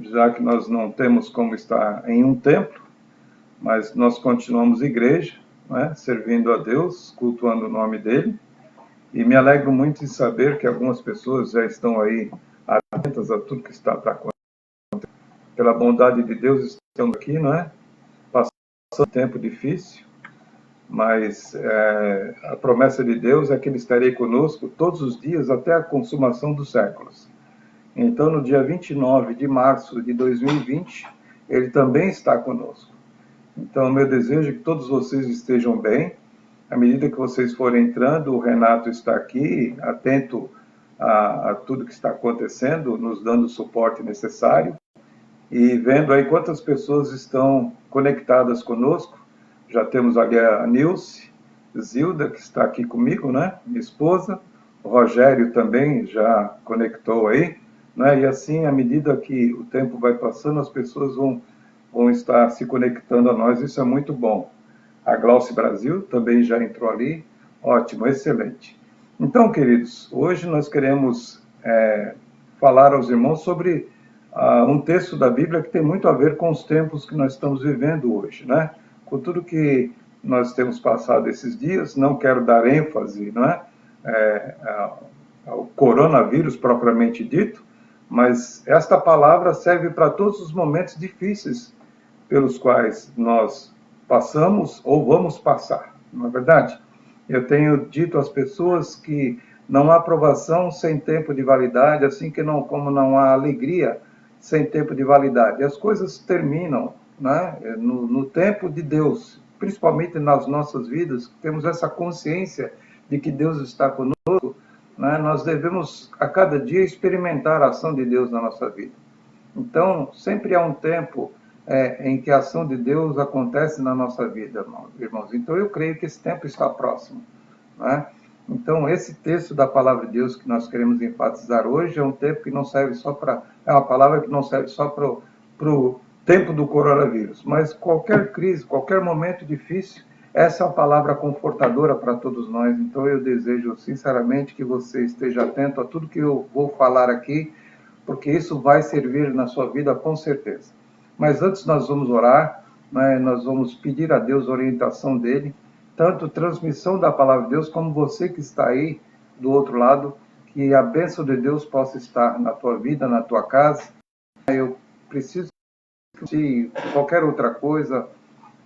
já que nós não temos como estar em um templo, mas nós continuamos igreja, né? Servindo a Deus, cultuando o nome dele, e me alegro muito em saber que algumas pessoas já estão aí atentas a tudo que está para acontecer. Pela bondade de Deus, estamos aqui, não é? Passando um tempo difícil, mas a promessa de Deus é que Ele estarei conosco todos os dias até a consumação dos séculos. Então, no dia 29 de março de 2020, Ele também está conosco. Então, meu desejo é que todos vocês estejam bem. À medida que vocês forem entrando, o Renato está aqui, atento a tudo que está acontecendo, nos dando o suporte necessário e vendo aí quantas pessoas estão conectadas conosco. Já temos ali a Nilce, Zilda, que está aqui comigo, né? Minha esposa. O Rogério também já conectou aí, né? E assim, à medida que o tempo vai passando, as pessoas vão estar se conectando a nós. Isso é muito bom. A Glauce Brasil também já entrou ali. Ótimo, excelente. Então, queridos, hoje nós queremos falar aos irmãos sobre um texto da Bíblia que tem muito a ver com os tempos que nós estamos vivendo hoje, né? Com tudo que nós temos passado esses dias, não quero dar ênfase, não é? Ao coronavírus propriamente dito, mas esta palavra serve para todos os momentos difíceis pelos quais nós passamos ou vamos passar, não é verdade? Eu tenho dito às pessoas que não há aprovação sem tempo de validade, assim como não há alegria sem tempo de validade. As coisas terminam, né? No tempo de Deus, principalmente nas nossas vidas, temos essa consciência de que Deus está conosco, né? Nós devemos a cada dia experimentar a ação de Deus na nossa vida. Então, sempre há um tempo em que a ação de Deus acontece na nossa vida, irmãos. Então, eu creio que esse tempo está próximo, né? Então, esse texto da palavra de Deus que nós queremos enfatizar hoje é um tempo que não serve só para... É uma palavra que não serve só para o tempo do coronavírus, mas qualquer crise, qualquer momento difícil, essa é uma palavra confortadora para todos nós. Então, eu desejo sinceramente que você esteja atento a tudo que eu vou falar aqui, porque isso vai servir na sua vida com certeza. Mas antes nós vamos orar, né? Nós vamos pedir a Deus a orientação dele, tanto transmissão da palavra de Deus, como você que está aí do outro lado, que a bênção de Deus possa estar na tua vida, na tua casa. Eu preciso que qualquer outra coisa,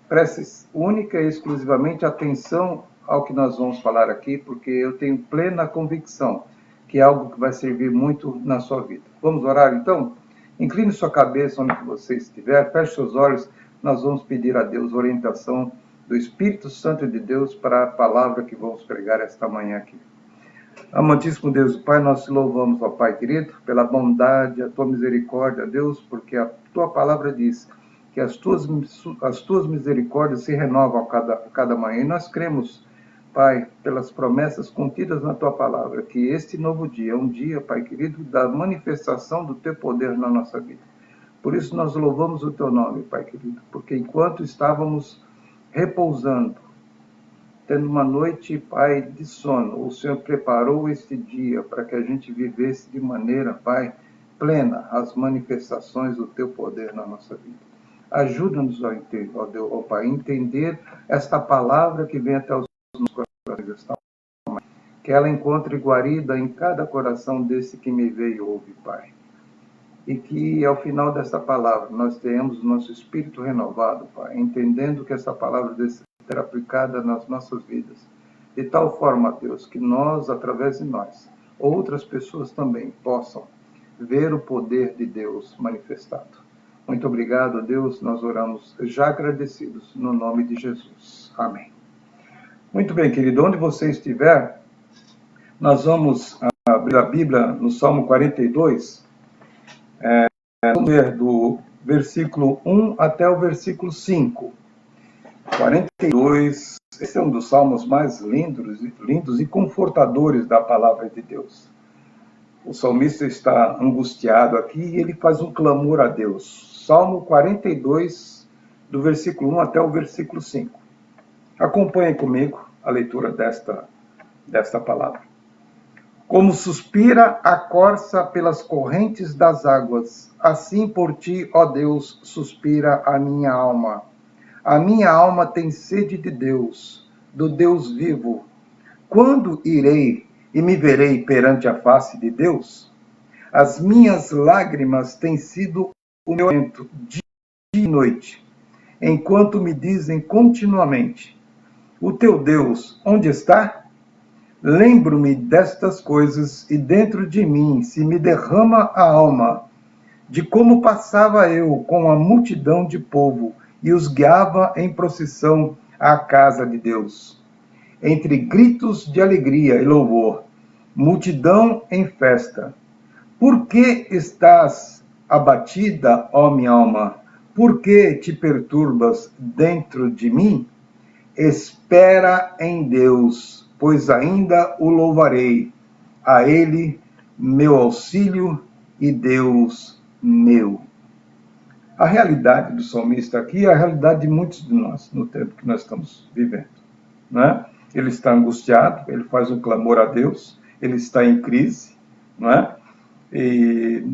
preste única e exclusivamente atenção ao que nós vamos falar aqui, porque eu tenho plena convicção que é algo que vai servir muito na sua vida. Vamos orar então? Incline sua cabeça onde você estiver, feche seus olhos, nós vamos pedir a Deus orientação do Espírito Santo de Deus para a palavra que vamos pregar esta manhã aqui. Amantíssimo Deus, Pai, nós te louvamos, ó Pai querido, pela bondade, a tua misericórdia, Deus, porque a tua palavra diz que as tuas misericórdias se renovam a cada manhã. E nós cremos, Pai, pelas promessas contidas na tua palavra, que este novo dia é um dia, Pai querido, da manifestação do teu poder na nossa vida. Por isso nós louvamos o teu nome, Pai querido, porque enquanto estávamos repousando, tendo uma noite, Pai, de sono, o Senhor preparou este dia para que a gente vivesse de maneira, Pai, plena as manifestações do teu poder na nossa vida. Ajuda-nos, ó Pai, a entender esta palavra que vem até os nossos corações, que ela encontre guarida em cada coração desse que me vê e ouve, Pai. E que ao final dessa palavra nós tenhamos o nosso espírito renovado, Pai, entendendo que essa palavra deve ser aplicada nas nossas vidas. De tal forma, Deus, que nós, através de nós, outras pessoas também possam ver o poder de Deus manifestado. Muito obrigado, Deus, nós oramos já agradecidos, no nome de Jesus. Amém. Muito bem, querido, onde você estiver, nós vamos abrir a Bíblia no Salmo 42, vamos ler do versículo 1 até o versículo 5. 42, esse é um dos salmos mais lindos e confortadores da palavra de Deus. O salmista está angustiado aqui e ele faz um clamor a Deus. Salmo 42, do versículo 1 até o versículo 5. Acompanhe comigo a leitura desta palavra. Como suspira a corça pelas correntes das águas, assim por ti, ó Deus, suspira a minha alma. A minha alma tem sede de Deus, do Deus vivo. Quando irei e me verei perante a face de Deus? As minhas lágrimas têm sido o meu alimento dia e noite, enquanto me dizem continuamente: o teu Deus, onde está? Lembro-me destas coisas e dentro de mim se me derrama a alma, de como passava eu com a multidão de povo e os guiava em procissão à casa de Deus. Entre gritos de alegria e louvor, multidão em festa. Por que estás abatida, ó minha alma? Por que te perturbas dentro de mim? Espera em Deus, pois ainda o louvarei. A Ele, meu auxílio e Deus meu. A realidade do salmista aqui é a realidade de muitos de nós, no tempo que nós estamos vivendo. Né? Ele está angustiado, ele faz um clamor a Deus, ele está em crise. Não é? E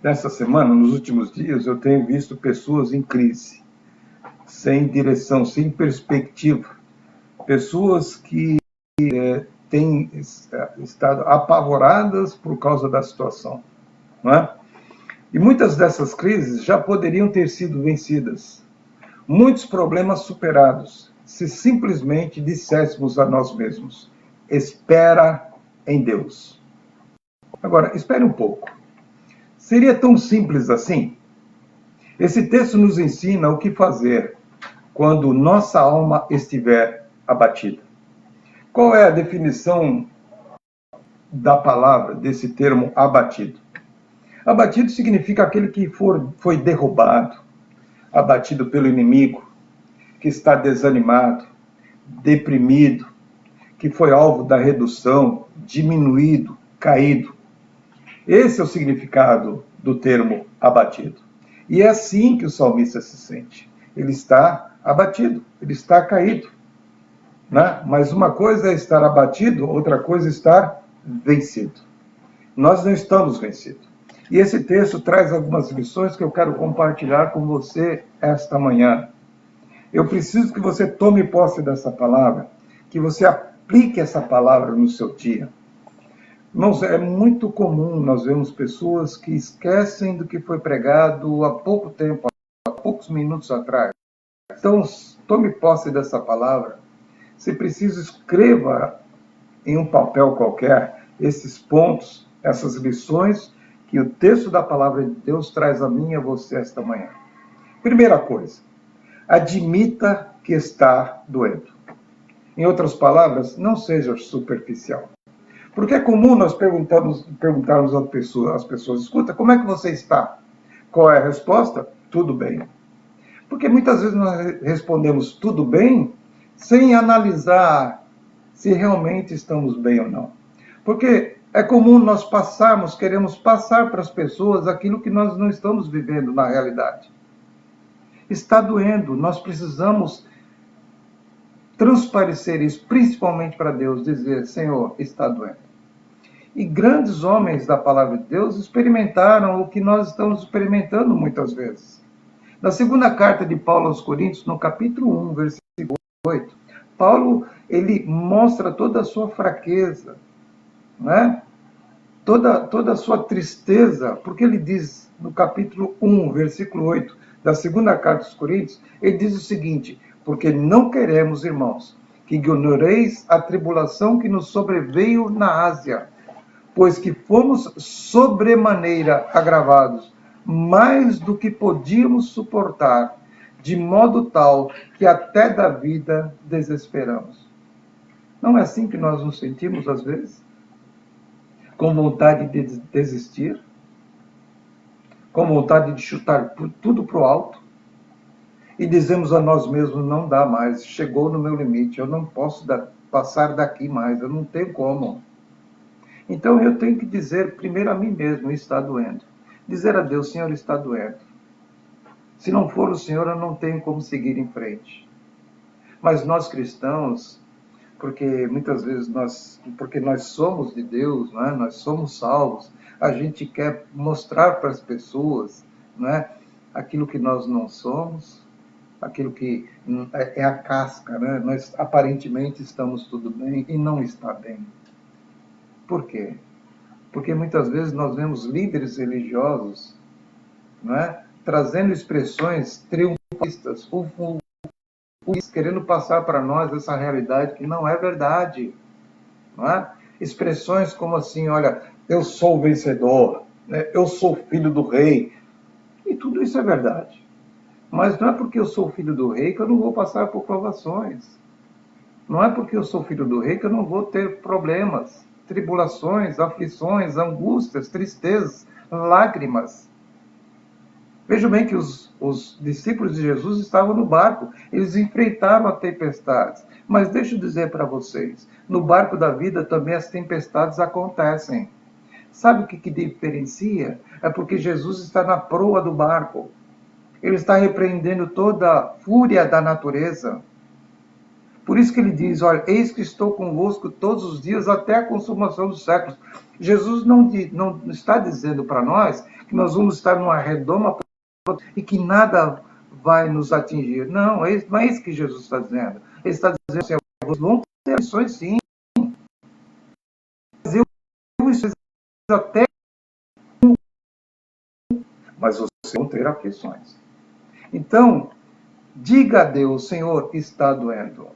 nessa semana, nos últimos dias, eu tenho visto pessoas em crise, sem direção, sem perspectiva. Pessoas que têm estado apavoradas por causa da situação. Não é? E muitas dessas crises já poderiam ter sido vencidas. Muitos problemas superados, se simplesmente disséssemos a nós mesmos: espera em Deus. Agora, espere um pouco. Seria tão simples assim? Esse texto nos ensina o que fazer quando nossa alma estiver abatida. Qual é a definição da palavra, desse termo abatido? Abatido significa aquele que foi derrubado, abatido pelo inimigo, que está desanimado, deprimido, que foi alvo da redução, diminuído, caído. Esse é o significado do termo abatido. E é assim que o salmista se sente. Ele está abatido, ele está caído. Né? Mas uma coisa é estar abatido, outra coisa é estar vencido. Nós não estamos vencidos. E esse texto traz algumas lições que eu quero compartilhar com você esta manhã. Eu preciso que você tome posse dessa palavra, que você aplique essa palavra no seu dia. Irmãos, é muito comum nós vermos pessoas que esquecem do que foi pregado há pouco tempo, há poucos minutos atrás. Então, tome posse dessa palavra. Se precisa, escreva em um papel qualquer esses pontos, essas lições que o texto da palavra de Deus traz a mim e a você esta manhã. Primeira coisa, admita que está doendo. Em outras palavras, não seja superficial. Porque é comum nós perguntarmos às pessoas: escuta, como é que você está? Qual é a resposta? Tudo bem. Porque muitas vezes nós respondemos tudo bem sem analisar se realmente estamos bem ou não. Porque é comum nós queremos passar para as pessoas aquilo que nós não estamos vivendo na realidade. Está doendo, nós precisamos transparecer isso, principalmente para Deus, dizer: Senhor, está doendo. E grandes homens da palavra de Deus experimentaram o que nós estamos experimentando muitas vezes. Na segunda carta de Paulo aos Coríntios, no capítulo 1, versículo 8, Paulo ele mostra toda a sua fraqueza, né? toda a sua tristeza, porque ele diz no capítulo 1, versículo 8, da segunda carta aos Coríntios, ele diz o seguinte: porque não queremos, irmãos, que ignoreis a tribulação que nos sobreveio na Ásia, pois que fomos sobremaneira agravados, mais do que podíamos suportar, de modo tal que até da vida desesperamos. Não é assim que nós nos sentimos às vezes? Com vontade de desistir? Com vontade de chutar tudo para o alto? E dizemos a nós mesmos: não dá mais, chegou no meu limite, eu não posso passar daqui mais, eu não tenho como. Então eu tenho que dizer primeiro a mim mesmo: está doendo. Dizer a Deus: Senhor, está doendo. Se não for o Senhor, eu não tenho como seguir em frente. Mas nós cristãos, porque muitas vezes porque nós somos de Deus, não é? Nós somos salvos, a gente quer mostrar para as pessoas, não é? Aquilo que nós não somos, aquilo que é a casca, né? Nós aparentemente estamos tudo bem e não está bem. Por quê? Porque muitas vezes nós vemos líderes religiosos, não é? Trazendo expressões triunfalistas, querendo passar para nós essa realidade que não é verdade. Não é? Expressões como assim, olha, eu sou o vencedor, né? Eu sou filho do rei. E tudo isso é verdade. Mas não é porque eu sou filho do rei que eu não vou passar por provações. Não é porque eu sou filho do rei que eu não vou ter problemas, tribulações, aflições, angústias, tristezas, lágrimas. Vejam bem que os discípulos de Jesus estavam no barco, eles enfrentaram a tempestade. Mas deixa eu dizer para vocês, no barco da vida também as tempestades acontecem. Sabe o que diferencia? É porque Jesus está na proa do barco. Ele está repreendendo toda a fúria da natureza. Por isso que ele diz, olha, eis que estou convosco todos os dias até a consumação dos séculos. Jesus não está dizendo para nós que nós vamos estar numa redoma e que nada vai nos atingir. Não, não é isso que Jesus está dizendo. Ele está dizendo assim, vocês vão ter aflições sim, mas eu até, mas vocês vão ter aflições. Então, diga a Deus, Senhor, está doendo.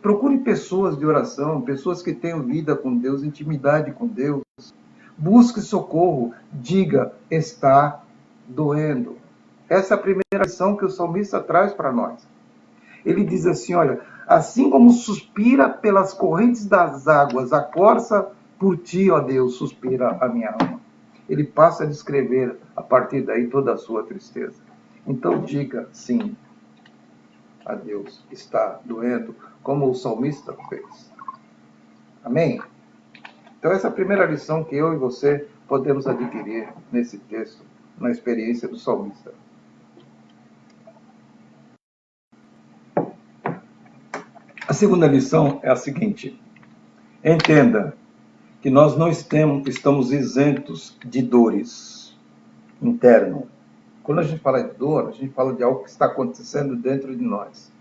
Procure pessoas de oração, pessoas que tenham vida com Deus, intimidade com Deus. Busque socorro. Diga, está doendo. Essa é a primeira lição que o salmista traz para nós. Ele diz assim, olha, assim como suspira pelas correntes das águas, a corça por ti, ó Deus, suspira a minha alma. Ele passa a descrever, a partir daí, toda a sua tristeza. Então diga sim a Deus, está doendo, como o salmista fez. Amém? Então essa é a primeira lição que eu e você podemos adquirir nesse texto, na experiência do salmista. A segunda lição é a seguinte: entenda que nós não estamos isentos de dores internas. Quando a gente fala de dor, a gente fala de algo que está acontecendo dentro de nós.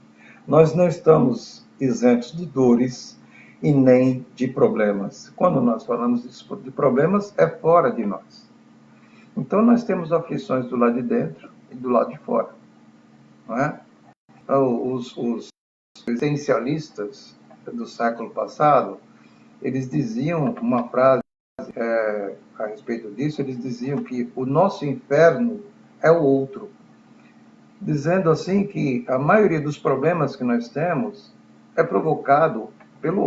Nós não estamos isentos de dores e nem de problemas. Quando nós falamos de problemas, é fora de nós. Então nós temos aflições do lado de dentro e do lado de fora. Não é? Os existencialistas do século passado, eles diziam uma frase a respeito disso, eles diziam que o nosso inferno é o outro. Dizendo assim que a maioria dos problemas que nós temos é provocado pelo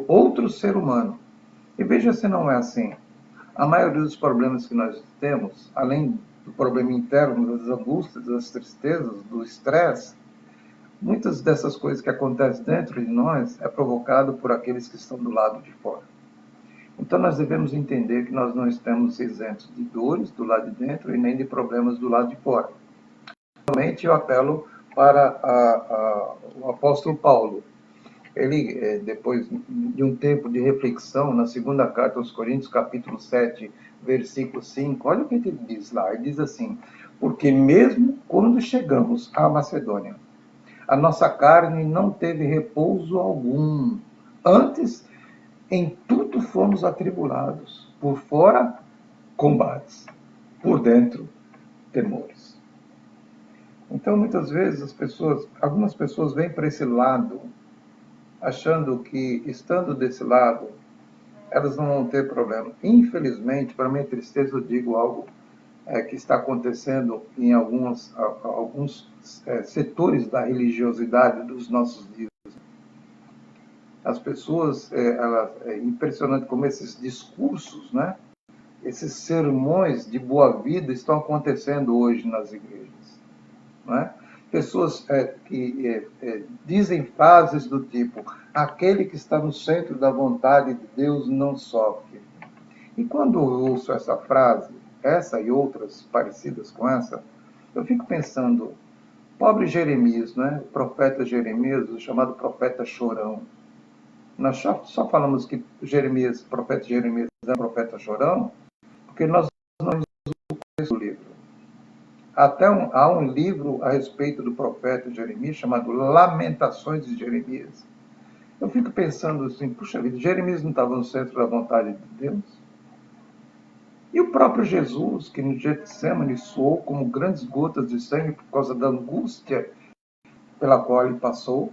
outro ser humano. E veja se não é assim. A maioria dos problemas que nós temos, além do problema interno, das angústias, das tristezas, do estresse, muitas dessas coisas que acontecem dentro de nós é provocado por aqueles que estão do lado de fora. Então nós devemos entender que nós não estamos isentos de dores do lado de dentro e nem de problemas do lado de fora. Realmente eu apelo para o apóstolo Paulo. Ele, depois de um tempo de reflexão, na segunda carta aos Coríntios, capítulo 7, versículo 5, olha o que ele diz lá. Ele diz assim, porque mesmo quando chegamos à Macedônia, a nossa carne não teve repouso algum. Antes, em tudo fomos atribulados. Por fora, combates. Por dentro, temores. Então, muitas vezes, algumas pessoas vêm para esse lado, achando que, estando desse lado, elas não vão ter problema. Infelizmente, para minha tristeza, eu digo algo que está acontecendo em alguns setores da religiosidade dos nossos dias. As pessoas, é impressionante como esses discursos, né? Esses sermões de boa vida estão acontecendo hoje nas igrejas. Né? Pessoas que dizem frases do tipo, aquele que está no centro da vontade de Deus não sofre. E quando eu ouço essa frase, essa e outras parecidas com essa, eu fico pensando, Pobre Jeremias, né? O profeta Jeremias, o chamado profeta chorão. Nós só falamos que Jeremias, o profeta Jeremias é um profeta chorão, porque nós não lemos o livro. Há um livro a respeito do profeta Jeremias chamado Lamentações de Jeremias. Eu fico pensando assim, puxa vida, Jeremias não estava no centro da vontade de Deus? E o próprio Jesus, que no Getsemane soou como grandes gotas de sangue por causa da angústia pela qual ele passou,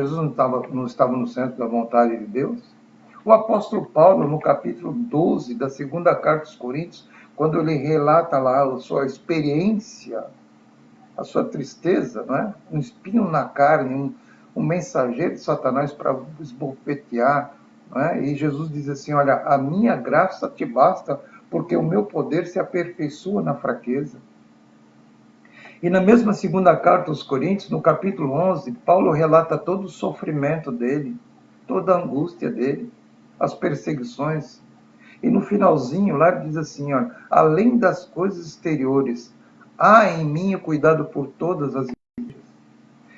Jesus não estava no centro da vontade de Deus? O apóstolo Paulo, no capítulo 12 da segunda carta aos Coríntios, quando ele relata lá a sua experiência, a sua tristeza, não é? Um espinho na carne, um mensageiro de Satanás para esbofetear, não é? E Jesus diz assim, olha, a minha graça te basta, porque o meu poder se aperfeiçoa na fraqueza. E na mesma segunda carta aos Coríntios, no capítulo 11, Paulo relata todo o sofrimento dele, toda a angústia dele, as perseguições. E no finalzinho lá ele diz assim, ó, além das coisas exteriores, há em mim o cuidado por todas as igrejas.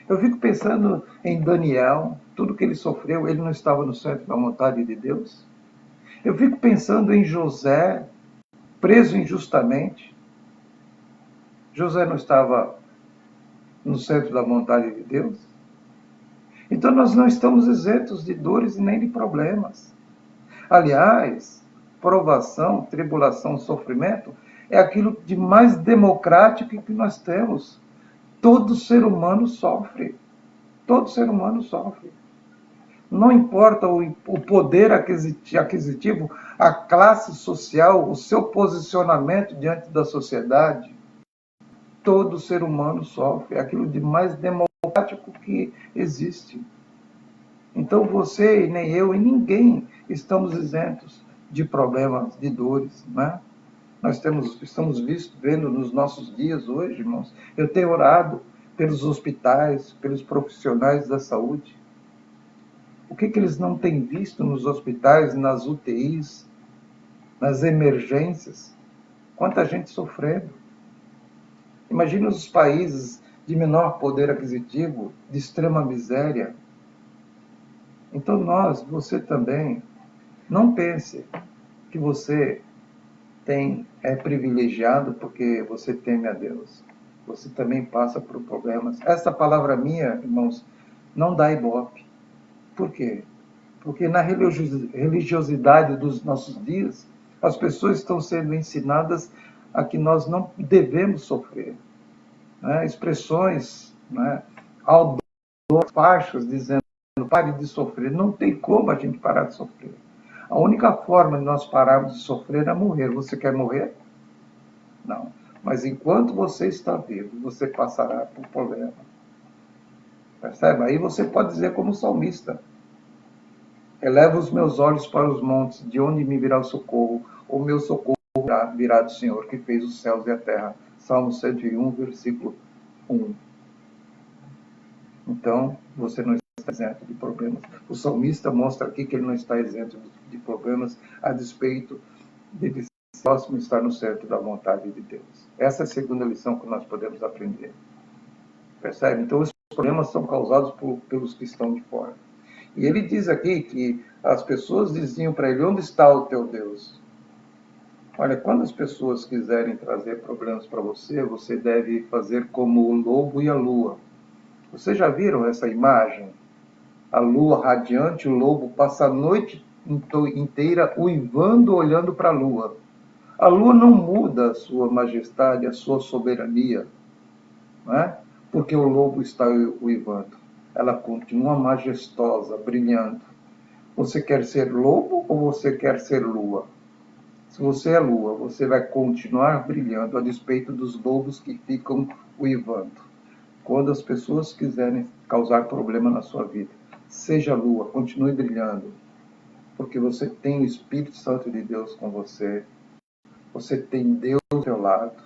Eu fico pensando em Daniel, tudo que ele sofreu, ele não estava no centro da vontade de Deus. Eu fico pensando em José, preso injustamente. José não estava no centro da vontade de Deus? Então nós não estamos isentos de dores e nem de problemas. Aliás, provação, tribulação, sofrimento é aquilo de mais democrático que nós temos. Todo ser humano sofre. Todo ser humano sofre. Não importa o poder aquisitivo, a classe social, o seu posicionamento diante da sociedade. Todo ser humano sofre. É aquilo de mais democrático que existe. Então você e nem eu e ninguém estamos isentos de problemas, de dores, né? Nós estamos vendo nos nossos dias hoje, irmãos, eu tenho orado pelos hospitais, pelos profissionais da saúde. O que eles não têm visto nos hospitais, nas UTIs, nas emergências? Quanta gente sofrendo. Imagina os países de menor poder aquisitivo, de extrema miséria. Então você também, não pense que você é privilegiado porque você teme a Deus. Você também passa por problemas. Essa palavra minha, irmãos, não dá ibope. Por quê? Porque na religiosidade dos nossos dias, as pessoas estão sendo ensinadas a que nós não devemos sofrer. Né? Expressões, né? Faixas dizendo pare de sofrer. Não tem como a gente parar de sofrer. A única forma de nós pararmos de sofrer é morrer. Você quer morrer? Não. Mas enquanto você está vivo, você passará por problema. Percebe? Aí você pode dizer como salmista. Eleva os meus olhos para os montes, de onde me virá o socorro? O meu socorro virá do Senhor, que fez os céus e a terra. Salmo 101, versículo 1. Então, você não está isento de problemas. O salmista mostra aqui que ele não está isento de problemas a despeito de próximo estar no centro da vontade de Deus. Essa é a segunda lição que nós podemos aprender. Percebe? Então, os problemas são causados pelos que estão de fora. E ele diz aqui que as pessoas diziam para ele, onde está o teu Deus? Olha, quando as pessoas quiserem trazer problemas para você, você deve fazer como o lobo e a lua. Vocês já viram essa imagem? A lua radiante, o lobo passa a noite inteira uivando, olhando para a lua. A lua não muda a sua majestade, a sua soberania, não é? Porque o lobo está uivando. Ela continua majestosa, brilhando. Você quer ser lobo ou você quer ser lua? Se você é lua, você vai continuar brilhando a despeito dos lobos que ficam uivando. Quando as pessoas quiserem causar problema na sua vida, seja lua, continue brilhando, porque você tem o Espírito Santo de Deus com você. Você tem Deus ao seu lado.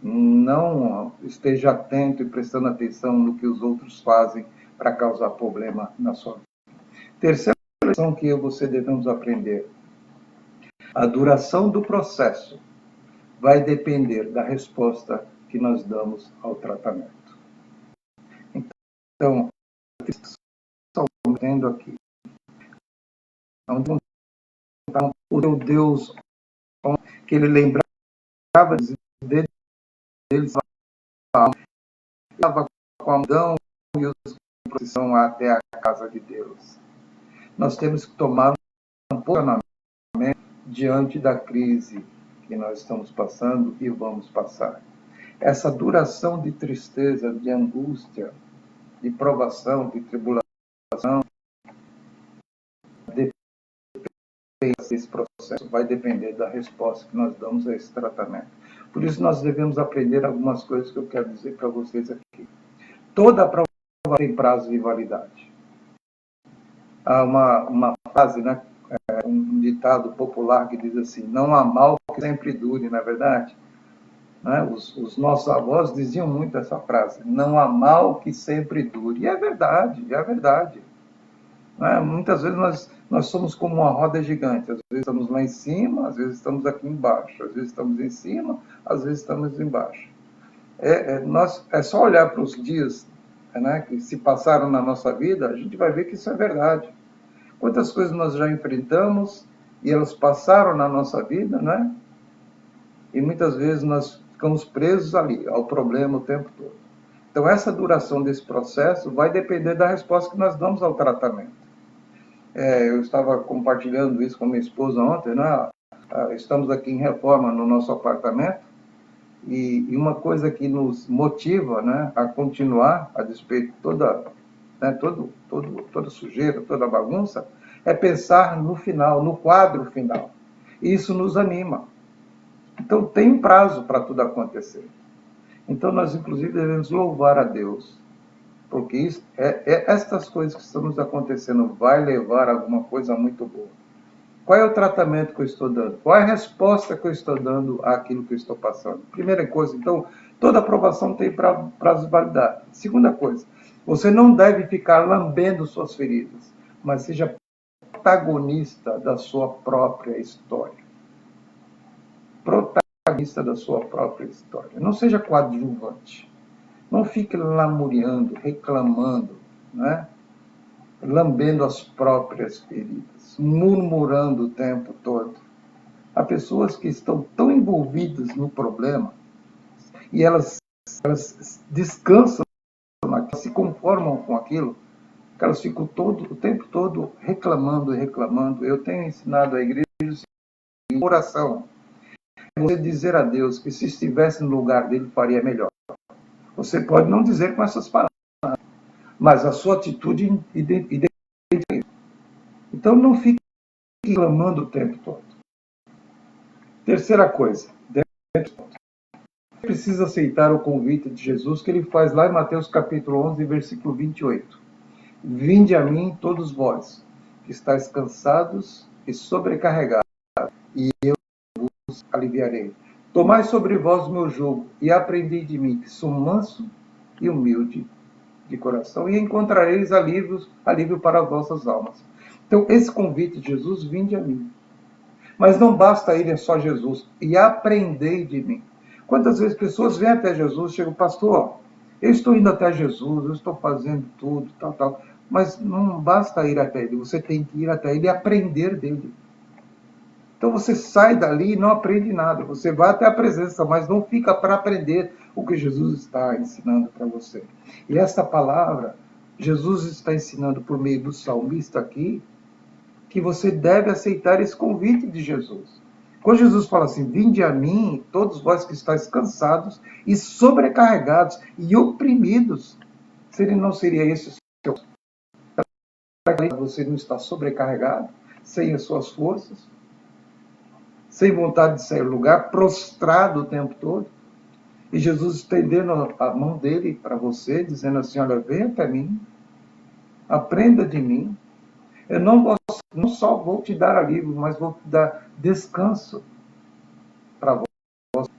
Não esteja atento e prestando atenção no que os outros fazem para causar problema na sua vida. Terceira lição que eu e você devemos aprender. A duração do processo vai depender da resposta que nós damos ao tratamento. Então, estou vendo aqui, onde está o teu Deus, que ele lembrava dele, estava com a mão e os procissão até a casa de Deus. Nós temos que tomar um posicionamento diante da crise que nós estamos passando e vamos passar. Essa duração de tristeza, de angústia, de provação, de tribulação, esse processo vai depender da resposta que nós damos a esse tratamento. Por isso nós devemos aprender algumas coisas que eu quero dizer para vocês aqui. Toda prova tem prazo de validade. Há uma frase, né, um ditado popular que diz assim: não há mal que sempre dure, não é verdade? Né? Os nossos avós diziam muito essa frase: não há mal que sempre dure. E é verdade, é verdade. Né? Muitas vezes nós somos como uma roda gigante. Às vezes estamos lá em cima, às vezes estamos aqui embaixo. Às vezes estamos em cima, às vezes estamos embaixo. É só olhar para os dias, né, que se passaram na nossa vida, a gente vai ver que isso é verdade. Quantas coisas nós já enfrentamos e elas passaram na nossa vida, né? E muitas vezes nós ficamos presos ali, ao problema o tempo todo. Então, essa duração desse processo vai depender da resposta que nós damos ao tratamento. Eu estava compartilhando isso com minha esposa ontem, né? Estamos aqui em reforma no nosso apartamento, e uma coisa que nos motiva, né, a continuar, a despeito de toda sujeira, toda bagunça, é pensar no final, no quadro final. E isso nos anima. Então, tem um prazo para tudo acontecer. Então, nós, inclusive, devemos louvar a Deus, porque estas coisas que estão nos acontecendo vai levar a alguma coisa muito boa. Qual é o tratamento que eu estou dando? Qual é a resposta que eu estou dando àquilo que eu estou passando? Primeira coisa, então, toda aprovação tem prazo de validade. Segunda coisa, você não deve ficar lambendo suas feridas, mas seja protagonista da sua própria história. Protagonista da sua própria história. Não seja coadjuvante. Não fique lamuriando, reclamando, né? Lambendo as próprias feridas, murmurando o tempo todo. Há pessoas que estão tão envolvidas no problema e elas descansam, elas se conformam com aquilo, que elas ficam o tempo todo reclamando e reclamando. Eu tenho ensinado à igreja em oração, você dizer a Deus que se estivesse no lugar dele faria melhor. Você pode não dizer com essas palavras, mas a sua atitude identifica isso. Então não fique reclamando o tempo todo. Terceira coisa, você precisa aceitar o convite de Jesus que ele faz lá em Mateus capítulo 11, versículo 28. Vinde a mim todos vós, que estáis cansados e sobrecarregados, e eu vos aliviarei. Tomai sobre vós o meu jugo e aprendei de mim, que sou manso e humilde de coração, e encontrareis alívio para as vossas almas. Então, esse convite de Jesus, vinde a mim. Mas não basta ir só Jesus, e aprendei de mim. Quantas vezes pessoas vêm até Jesus, chegam, pastor, eu estou indo até Jesus, eu estou fazendo tudo, tal, mas não basta ir até ele, você tem que ir até ele e aprender dele. Então você sai dali e não aprende nada, você vai até a presença, mas não fica para aprender o que Jesus está ensinando para você. E esta palavra, Jesus está ensinando por meio do salmista aqui, que você deve aceitar esse convite de Jesus. Quando Jesus fala assim, vinde a mim, todos vós que estáis cansados e sobrecarregados e oprimidos, não seria esse o seu? Você não está sobrecarregado, sem as suas forças, sem vontade de sair do lugar, prostrado o tempo todo, e Jesus estendendo a mão dele para você, dizendo assim, olha, vem até mim, aprenda de mim, eu não só vou te dar alívio, mas vou te dar descanso para você.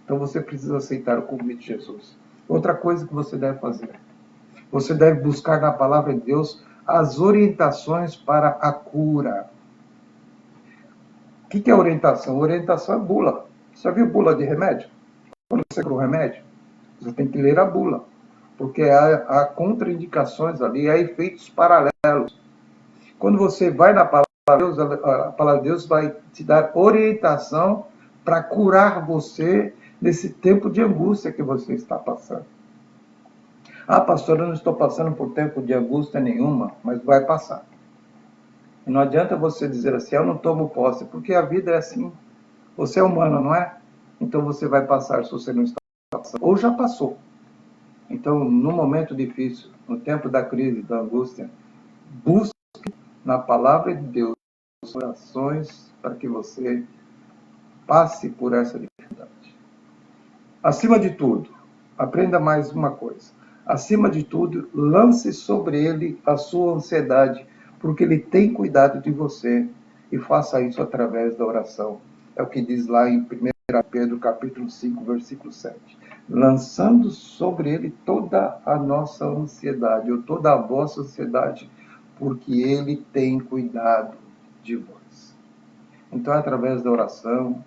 Então você precisa aceitar o convite de Jesus. Outra coisa que você deve fazer, você deve buscar na palavra de Deus as orientações para a cura. O que é orientação? Orientação é bula. Você já viu bula de remédio? Quando você compra um remédio, você tem que ler a bula. porque há contraindicações ali, há efeitos paralelos. Quando você vai na palavra de Deus, a palavra de Deus vai te dar orientação para curar você nesse tempo de angústia que você está passando. Ah, pastor, eu não estou passando por tempo de angústia nenhuma, mas vai passar. E não adianta você dizer assim, eu não tomo posse, porque a vida é assim. Você é humano, não é? Então você vai passar se você não está passando. Ou já passou. Então, no momento difícil, no tempo da crise, da angústia, busque na palavra de Deus orações para que você passe por essa dificuldade. Acima de tudo, aprenda mais uma coisa. Acima de tudo, lance sobre ele a sua ansiedade, porque ele tem cuidado de você, e faça isso através da oração. É o que diz lá em 1 Pedro capítulo 5, versículo 7. Lançando sobre ele toda a nossa ansiedade, ou toda a vossa ansiedade, porque ele tem cuidado de vós. Então, através da oração,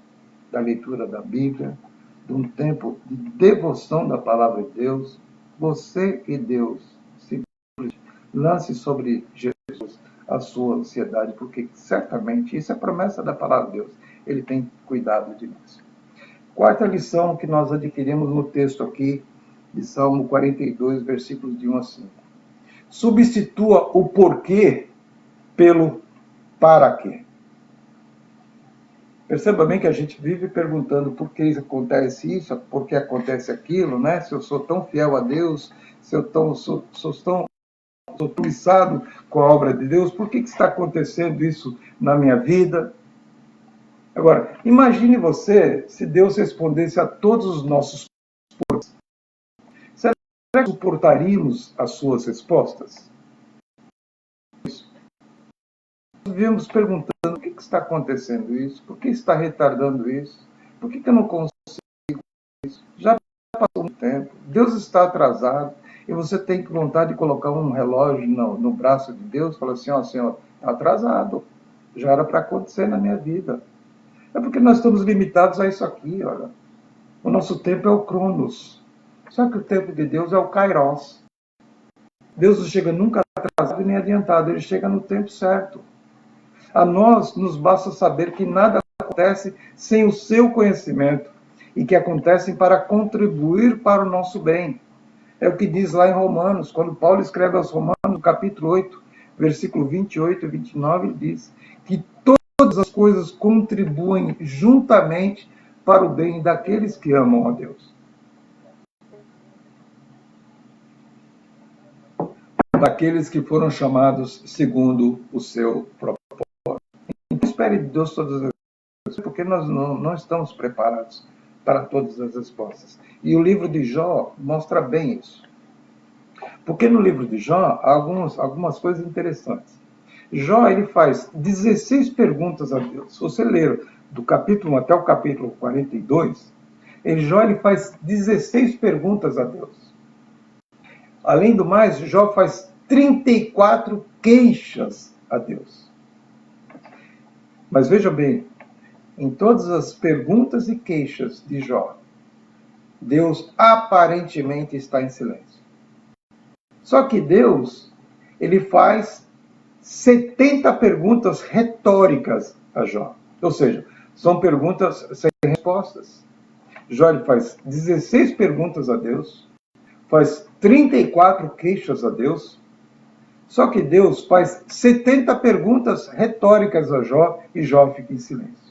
da leitura da Bíblia, de um tempo de devoção da palavra de Deus, você e Deus simplesmente lance sobre Jesus a sua ansiedade, porque certamente isso é promessa da palavra de Deus. Ele tem cuidado de nós. Quarta lição que nós adquirimos no texto aqui de Salmo 42, versículos de 1 a 5. Substitua o porquê pelo para quê. Perceba bem que a gente vive perguntando por que acontece isso, por que acontece aquilo, né? Se eu sou tão fiel a Deus, se eu sou tão fixado com a obra de Deus, por que está acontecendo isso na minha vida? Agora, imagine você se Deus respondesse a todos os nossos porquês. Será que suportaríamos as suas respostas? Nós vivemos perguntando por que está acontecendo isso, por que está retardando isso, por que eu não consigo isso? Já passou muito tempo, Deus está atrasado, e você tem vontade de colocar um relógio no braço de Deus e falar assim, ó, Senhor, está atrasado, já era para acontecer na minha vida. É porque nós estamos limitados a isso aqui, olha. O nosso tempo é o Cronos, só que o tempo de Deus é o Kairos. Deus não chega nunca atrasado e nem adiantado, ele chega no tempo certo. A nós nos basta saber que nada acontece sem o seu conhecimento e que acontecem para contribuir para o nosso bem. É o que diz lá em Romanos, quando Paulo escreve aos Romanos, no capítulo 8, versículo 28 e 29, ele diz que todas as coisas contribuem juntamente para o bem daqueles que amam a Deus. Daqueles que foram chamados segundo o seu propósito. Então, espere de Deus todas as coisas, porque nós não estamos preparados para todas as respostas. E o livro de Jó mostra bem isso. Porque no livro de Jó há algumas coisas interessantes. Jó ele faz 16 perguntas a Deus. Se você ler do capítulo 1 até o capítulo 42, Jó ele faz 16 perguntas a Deus. Além do mais, Jó faz 34 queixas a Deus. Mas veja bem, em todas as perguntas e queixas de Jó, Deus aparentemente está em silêncio. Só que Deus, ele faz 70 perguntas retóricas a Jó. Ou seja, são perguntas sem respostas. Jó ele faz 16 perguntas a Deus, faz 34 queixas a Deus, só que Deus faz 70 perguntas retóricas a Jó e Jó fica em silêncio.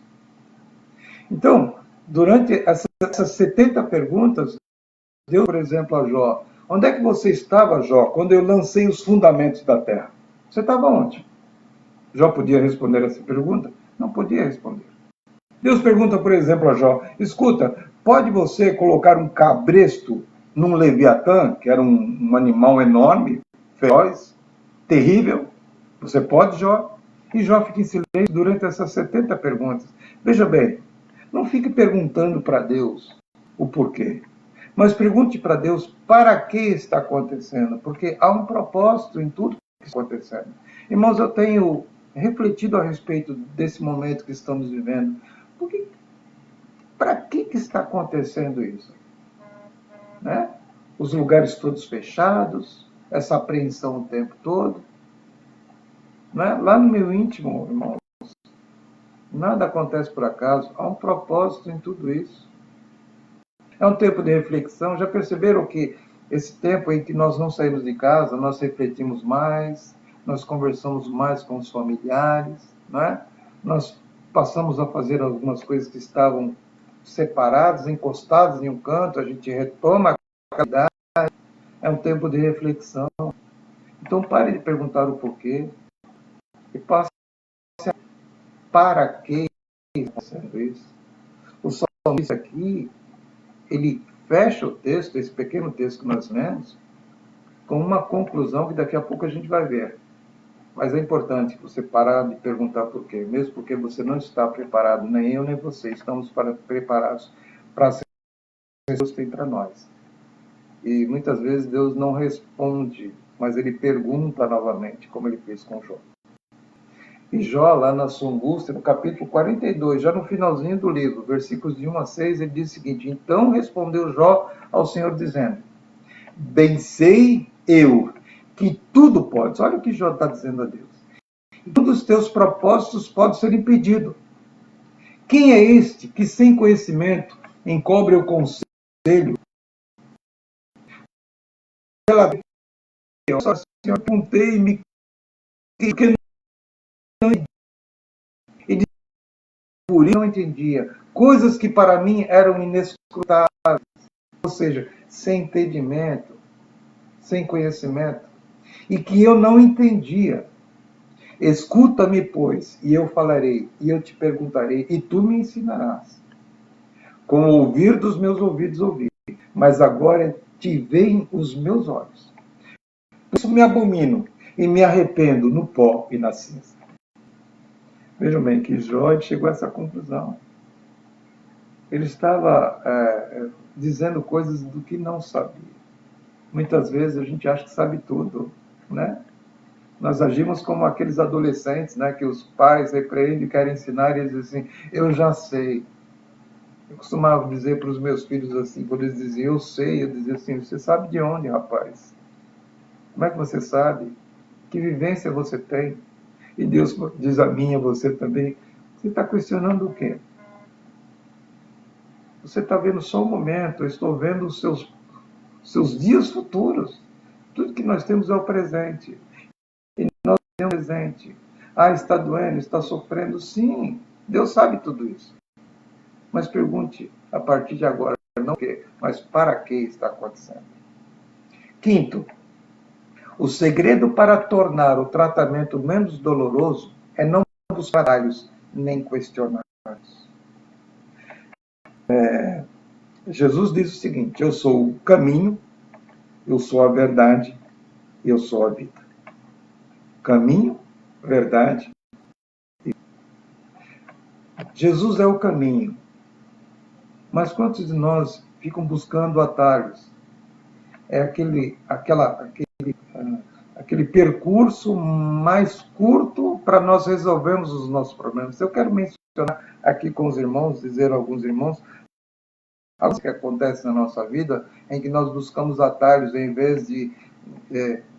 Então, durante essas 70 perguntas, Deus, por exemplo, a Jó, onde é que você estava, Jó, quando eu lancei os fundamentos da terra? Você estava onde? Jó podia responder essa pergunta? Não podia responder. Deus pergunta, por exemplo, a Jó, escuta, pode você colocar um cabresto num leviatã, que era um animal enorme, feroz, terrível? Você pode, Jó? E Jó fica em silêncio durante essas 70 perguntas. Veja bem, não fique perguntando para Deus o porquê, mas pergunte para Deus para que está acontecendo, porque há um propósito em tudo que está acontecendo. Irmãos, eu tenho refletido a respeito desse momento que estamos vivendo. Para que está acontecendo isso? Né? os lugares todos fechados, essa apreensão o tempo todo. Não é? Lá no meu íntimo, irmão, nada acontece por acaso, há um propósito em tudo isso. É um tempo de reflexão. Já perceberam que esse tempo em que nós não saímos de casa, nós refletimos mais, nós conversamos mais com os familiares, não é? Nós passamos a fazer algumas coisas que estavam separadas, encostadas em um canto, a gente retoma a qualidade. É um tempo de reflexão. Então pare de perguntar o porquê e passe a para que está acontecendo isso. O salmista aqui, ele fecha o texto, esse pequeno texto que nós lemos, com uma conclusão que daqui a pouco a gente vai ver. Mas é importante você parar de perguntar por quê, mesmo porque você não está preparado, nem eu nem você estamos preparados para ser o que Deus tem para nós. E muitas vezes Deus não responde, mas Ele pergunta novamente, como Ele fez com Jó. E Jó, lá na sua angústia, no capítulo 42, já no finalzinho do livro, versículos de 1 a 6, ele diz o seguinte: então respondeu Jó ao Senhor dizendo, bem sei eu que tudo podes. Olha o que Jó está dizendo a Deus. Todos os teus propósitos podem ser impedidos. Quem é este que sem conhecimento encobre o conselho? Eu só apontei e me que por isso não entendia. Coisas que para mim eram inescrutáveis. Ou seja, sem entendimento, sem conhecimento. E que eu não entendia. Escuta-me, pois, e eu falarei, e eu te perguntarei, e tu me ensinarás. Com o ouvir dos meus ouvidos ouvi, mas agora te veem os meus olhos. Por isso me abomino e me arrependo no pó e na cinza. Vejam bem que Jó chegou a essa conclusão. Ele estava dizendo coisas do que não sabia. Muitas vezes a gente acha que sabe tudo, né? Nós agimos como aqueles adolescentes, né, que os pais repreendem e querem ensinar, e eles dizem assim, eu já sei. Eu costumava dizer para os meus filhos assim, quando eles diziam, eu sei, eu dizia assim, você sabe de onde, rapaz? Como é que você sabe? Que vivência você tem? E Deus diz a mim, a você também, você está questionando o quê? Você está vendo só um momento, eu estou vendo os seus dias futuros. Tudo que nós temos é o presente. E nós temos o presente. Ah, está doendo, está sofrendo. Sim, Deus sabe tudo isso. Mas pergunte a partir de agora, não o quê, mas para que está acontecendo. Quinto, o segredo para tornar o tratamento menos doloroso é não buscar atalhos nem questioná-los. Jesus diz o seguinte, eu sou o caminho, eu sou a verdade, eu sou a vida. Caminho, verdade e vida. Jesus é o caminho. Mas quantos de nós ficam buscando atalhos? É aquele percurso mais curto para nós resolvermos os nossos problemas. Eu quero mencionar aqui com os irmãos, dizer a alguns irmãos, algo que acontece na nossa vida, em que nós buscamos atalhos em vez de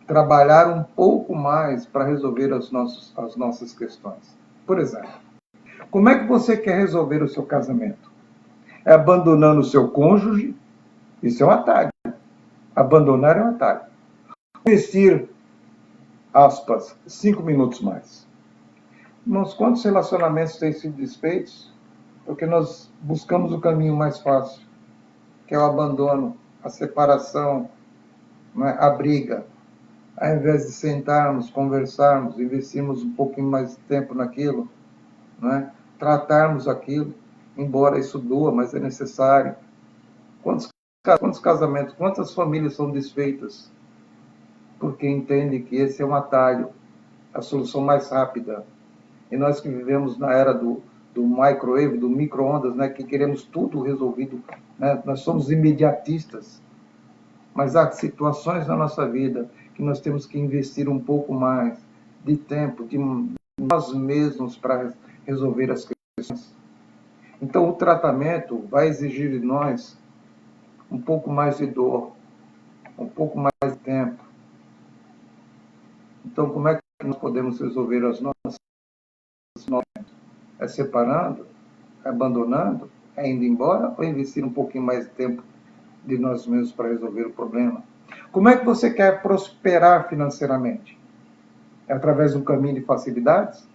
trabalhar um pouco mais para resolver as nossas questões. Por exemplo, como é que você quer resolver o seu casamento? É abandonando o seu cônjuge? Isso é um atalho. Abandonar é um atalho. Investir, aspas, 5 minutos mais. Irmãos, quantos relacionamentos têm sido desfeitos? Porque nós buscamos o caminho mais fácil, que é o abandono, a separação, a briga. Ao invés de sentarmos, conversarmos, investirmos um pouquinho mais de tempo naquilo, tratarmos aquilo, embora isso doa, mas é necessário. Quantos casamentos, quantas famílias são desfeitas porque entendem que esse é um atalho, a solução mais rápida. E nós que vivemos na era do microwave, do micro-ondas, que queremos tudo resolvido, nós somos imediatistas. Mas há situações na nossa vida que nós temos que investir um pouco mais de tempo, de nós mesmos para resolver as questões. Então o tratamento vai exigir de nós um pouco mais de dor, um pouco mais de tempo. Então, como é que nós podemos resolver as nossas momentos? É separando? É abandonando? É indo embora? Ou investir um pouquinho mais de tempo de nós mesmos para resolver o problema? Como é que você quer prosperar financeiramente? É através de um caminho de facilidades?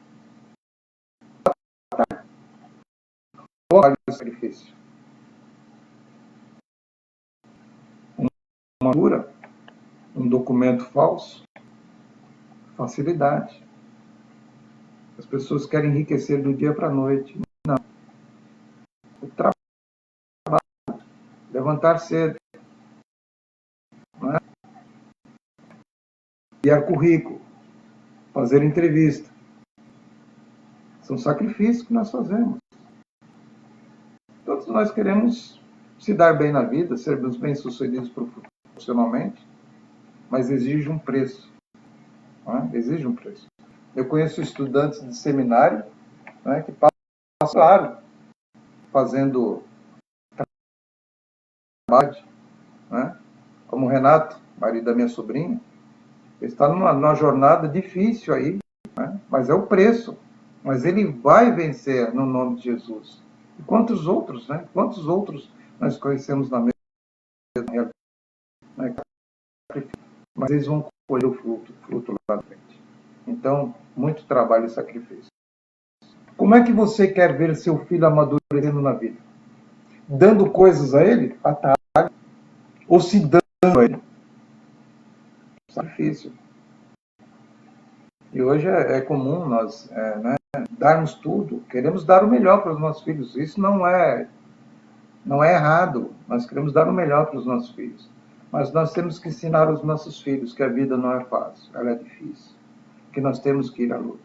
Ou é sacrifício? Uma cura? Um documento falso? Facilidade. As pessoas querem enriquecer do dia para a noite. Não. O trabalho, levantar cedo, não é? Enviar currículo, fazer entrevista. São sacrifícios que nós fazemos. Todos nós queremos se dar bem na vida, sermos bem-sucedidos profissionalmente, mas exige um preço. Não é? Exige um preço. Eu conheço estudantes de seminário, não é, que passam, claro, fazendo trabalho, não é? Como o Renato, marido da minha sobrinha, ele está numa jornada difícil aí, né? Mas é o preço. Mas ele vai vencer no nome de Jesus. E quantos outros, né? Quantos outros nós conhecemos na mesma realidade, né? Mas eles vão colher o fruto lá na frente. Então, muito trabalho e sacrifício. Como é que você quer ver seu filho amadurecendo na vida? Dando coisas a ele? Atalho. Ou se dando a ele? Sacrifício. E hoje é comum nós né, darmos tudo, queremos dar o melhor para os nossos filhos. Isso não é errado, nós queremos dar o melhor para os nossos filhos. Mas nós temos que ensinar aos nossos filhos que a vida não é fácil, ela é difícil, que nós temos que ir à luta.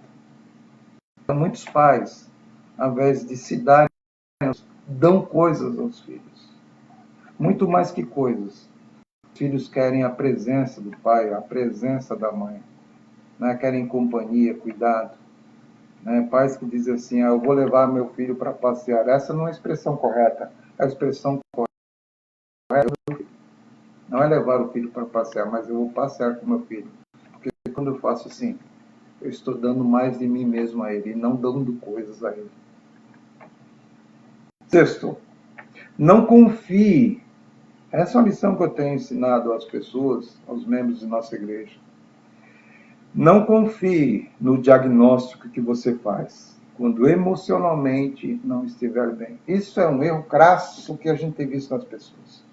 Então, muitos pais, ao invés de se darem, dão coisas aos filhos. Muito mais que coisas. Os filhos querem a presença do pai, a presença da mãe. Né? Querem companhia, cuidado. Né? Pais que dizem assim, eu vou levar meu filho para passear. Essa não é a expressão correta. A expressão correta não é levar o filho para passear, mas eu vou passear com meu filho. Porque quando eu faço assim, eu estou dando mais de mim mesmo a ele, e não dando coisas a ele. Sexto, não confie. Essa é uma lição que eu tenho ensinado às pessoas, aos membros de nossa igreja. Não confie no diagnóstico que você faz quando emocionalmente não estiver bem. Isso é um erro crasso que a gente tem visto nas pessoas.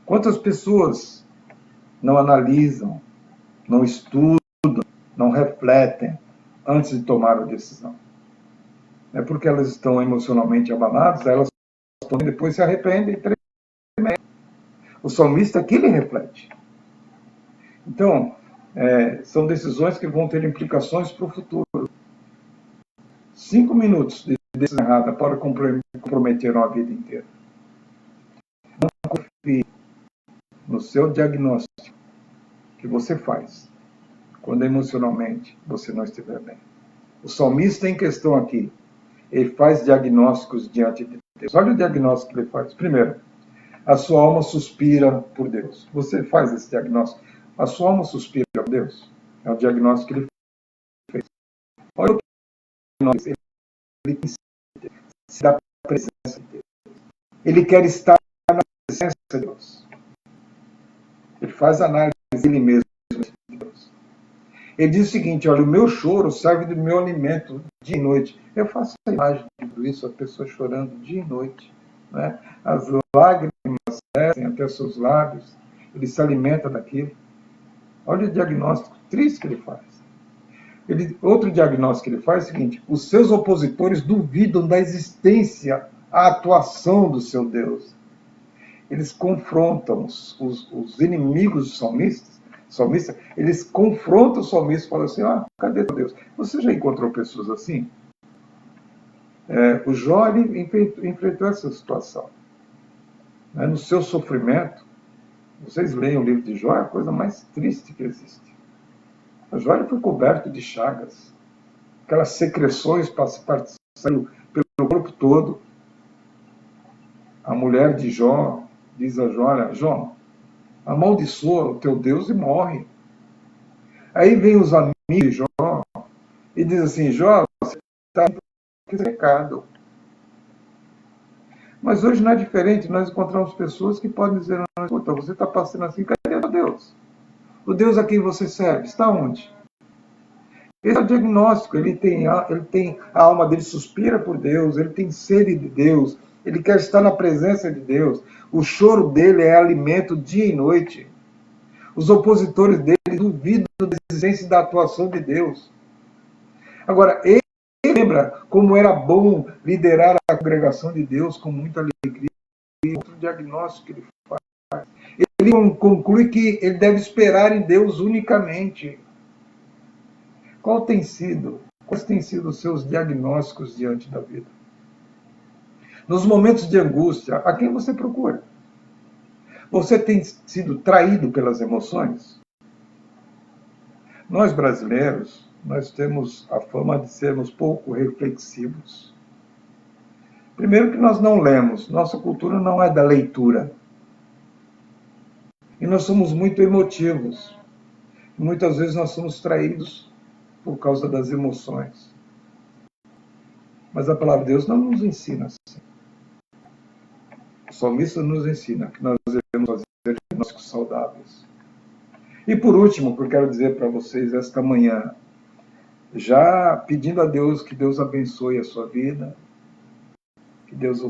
Quantas pessoas não analisam, não estudam, não refletem antes de tomar a decisão? É porque elas estão emocionalmente abaladas, elas depois se arrependem e tremem. O salmista aqui ele reflete. Então, são decisões que vão ter implicações para o futuro. 5 minutos de decisão errada pode comprometer uma vida inteira. Não confie no seu diagnóstico que você faz quando emocionalmente você não estiver bem. O salmista em questão aqui, ele faz diagnósticos diante de Deus. Olha o diagnóstico que ele faz. Primeiro, a sua alma suspira por Deus. Você faz esse diagnóstico. A sua alma suspira por Deus. É o diagnóstico que ele fez. Olha o que ele se dá presença de Deus. Ele quer estar na presença de Deus. Ele faz análise dele mesmo de Deus. Ele diz o seguinte, olha, o meu choro serve do meu alimento dia e noite. Eu faço a imagem de tudo isso, a pessoa chorando dia e noite. Né? As lágrimas descem até os seus lábios, ele se alimenta daquilo. Olha o diagnóstico triste que ele faz. Outro diagnóstico que ele faz é o seguinte, os seus opositores duvidam da existência, a atuação do seu Deus. Eles confrontam os inimigos do salmista, eles confrontam o salmista e falam assim, cadê Deus? Você já encontrou pessoas assim? O Jó enfrentou essa situação. No seu sofrimento, vocês leem o livro de Jó, é a coisa mais triste que existe. O Jó foi coberto de chagas, aquelas secreções passaram pelo corpo todo. A mulher de Jó diz a Jó, olha, Jó, amaldiçoa o teu Deus e morre. Aí vem os amigos de Jó e diz assim, Jó, você está em pecado. Mas hoje não é diferente, nós encontramos pessoas que podem dizer, escuta, você está passando assim, cadê o Deus? O Deus a quem você serve, está onde? Esse é o diagnóstico, ele tem a alma dele suspira por Deus, ele tem sede de Deus, ele quer estar na presença de Deus. O choro dele é alimento dia e noite. Os opositores dele duvidam da existência e da atuação de Deus. Agora, ele lembra como era bom liderar a congregação de Deus com muita alegria. Outro diagnóstico que ele faz. Ele conclui que ele deve esperar em Deus unicamente. Quais têm sido os seus diagnósticos diante da vida? Nos momentos de angústia, a quem você procura? Você tem sido traído pelas emoções? Nós brasileiros, nós temos a fama de sermos pouco reflexivos. Primeiro que nós não lemos, nossa cultura não é da leitura. E nós somos muito emotivos. Muitas vezes nós somos traídos por causa das emoções. Mas a palavra de Deus não nos ensina assim. O salmista nos ensina que nós devemos fazer diagnósticos saudáveis. E por último, o que eu quero dizer para vocês esta manhã, já pedindo a Deus que Deus abençoe a sua vida, que Deus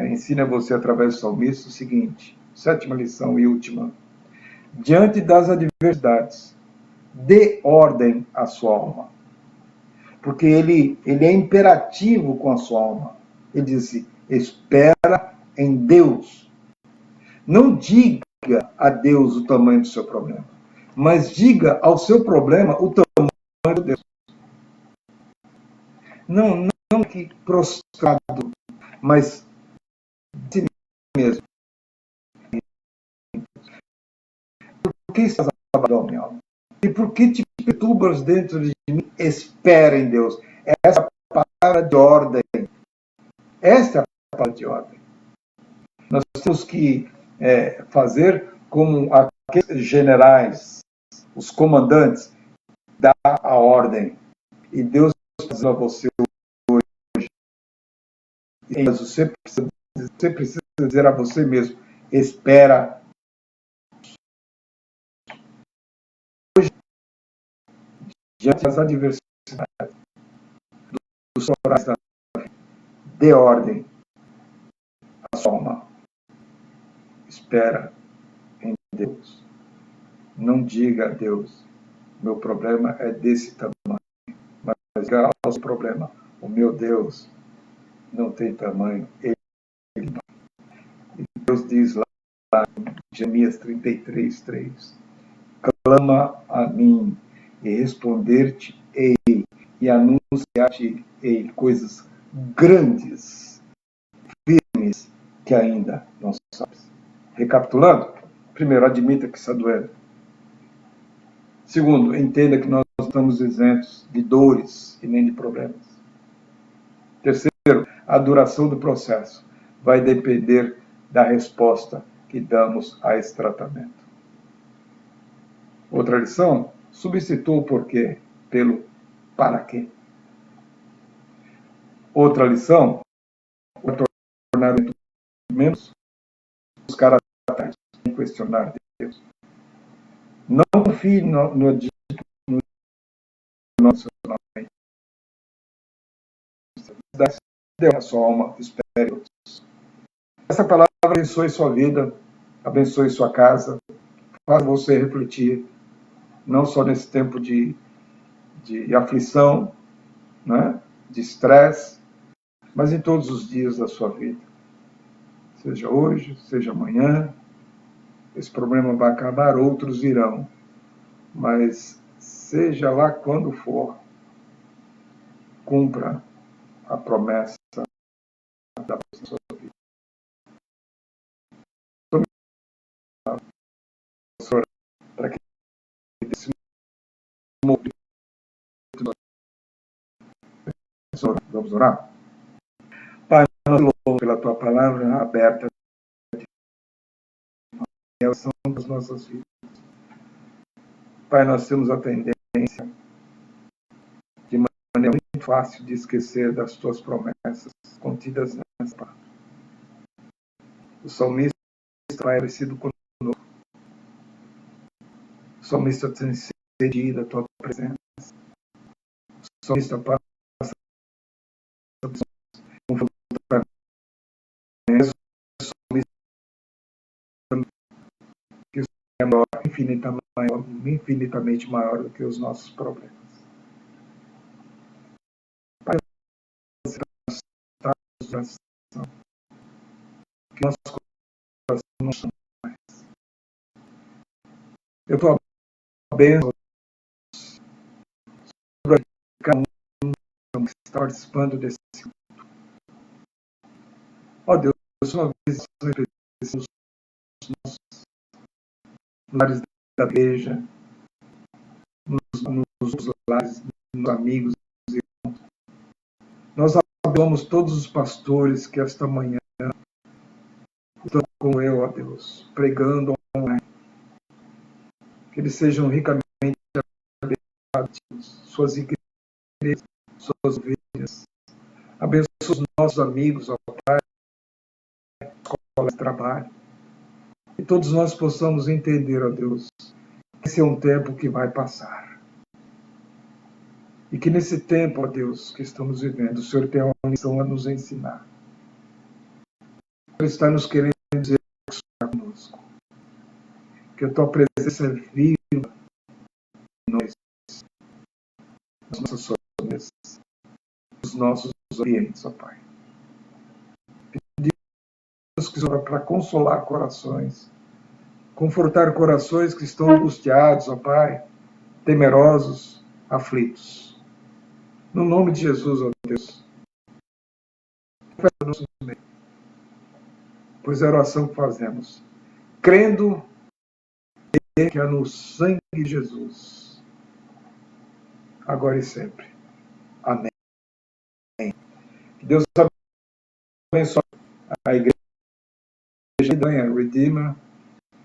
ensine a você através do salmista o seguinte, 7ª lição e última. Diante das adversidades, dê ordem à sua alma. Porque ele é imperativo com a sua alma. Ele diz assim, espera em Deus. Não diga a Deus o tamanho do seu problema, mas diga ao seu problema o tamanho de Deus. Não que prostrado, mas de si mesmo. Por que estás abalado, minha alma? E por que te perturbas dentro de mim? Espera em Deus. Essa é a palavra de ordem. Essa é a palavra de ordem. Nós temos que fazer como aqueles generais, os comandantes, dar a ordem. E Deus está dizendo a você hoje. Mas você precisa dizer a você mesmo, espera. Hoje, diante das adversidades, dos corais da vida, dê ordem à sua alma. Espera em Deus. Não diga a Deus, meu problema é desse tamanho. Mas diga ao seu problema, o meu Deus não tem tamanho. Ele não. E Deus diz lá em Jeremias 33:3, clama a mim e responder-te-ei e anunciar-te-ei coisas grandes, firmes, que ainda não sabes. Recapitulando, primeiro, admita que está doendo. Segundo, entenda que nós não estamos isentos de dores e nem de problemas. Terceiro, a duração do processo vai depender da resposta que damos a esse tratamento. Outra lição, substitua o porquê pelo para quê. Outra lição, tornar menos buscar atrás, questionar Deus. Não confie no nosso nome. Dê a sua alma, espere Deus. Essa palavra abençoe sua vida, abençoe sua casa, faz você refletir, não só nesse tempo de aflição, né, de estresse, mas em todos os dias da sua vida. Seja hoje, seja amanhã, esse problema vai acabar, outros virão. Mas seja lá quando for, cumpra a promessa da sua vida. Para que esse momento vamos orar? Pai, nós louvamos pela tua palavra aberta realização das nossas vidas. Pai, nós temos a tendência, de maneira muito fácil, de esquecer das tuas promessas contidas nessa palavra. O salmista, Pai, é parecido conosco. O salmista tem sede da tua presença. O salmista passa que o Senhor é maior, infinitamente maior do que os nossos problemas. Pai, você está nos oração, que nossos corações não são mais. Eu estou abençoado sobre cada um que está participando desse culto. Ó Deus, uma vez nos nossos lares da igreja, nos lares, nos amigos, irmãos. Nós abençoamos todos os pastores que esta manhã estão como eu, ó Deus, pregando online. Que eles sejam ricamente abençoados, suas igrejas, suas ovelhas. Abençoe os nossos amigos, ó Pai, escola de trabalho. Que todos nós possamos entender, ó Deus, que esse é um tempo que vai passar. E que nesse tempo, ó Deus, que estamos vivendo, o Senhor tem uma missão a nos ensinar. O Senhor está nos querendo dizer que está conosco. Que a tua presença é viva em nós, nas nossas famílias, nos nossos ambientes, ó Pai. Pedimos que o Senhor para consolar corações, confortar corações que estão angustiados, ó Pai, temerosos, aflitos. No nome de Jesus, ó Deus, pois é a oração que fazemos, crendo que é no sangue de Jesus, agora e sempre. Amém. Que Deus abençoe a igreja Redeemer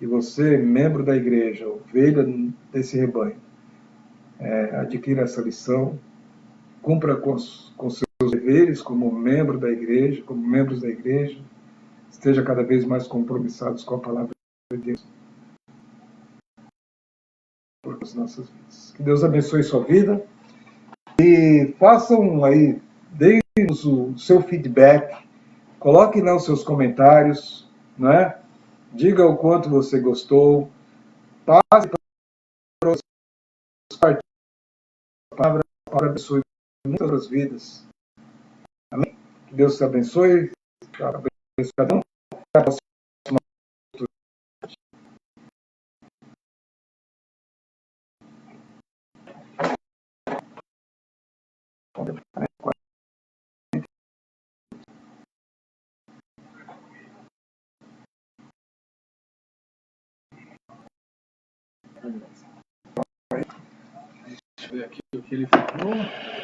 e você, membro da igreja, ovelha desse rebanho. Adquira essa lição, cumpra com seus deveres como membro da igreja, como membros da igreja, esteja cada vez mais compromissados com a palavra de Deus por as nossas vidas. Que Deus abençoe sua vida e façam aí, deem-nos o seu feedback, coloquem lá os seus comentários, não é? Diga o quanto você gostou, passe para os partilhos da palavra, a palavra abençoe muitas das vidas. Amém? Que Deus te abençoe, abençoe cada um. Até a próxima. Deixa eu ver aqui o que ele falou.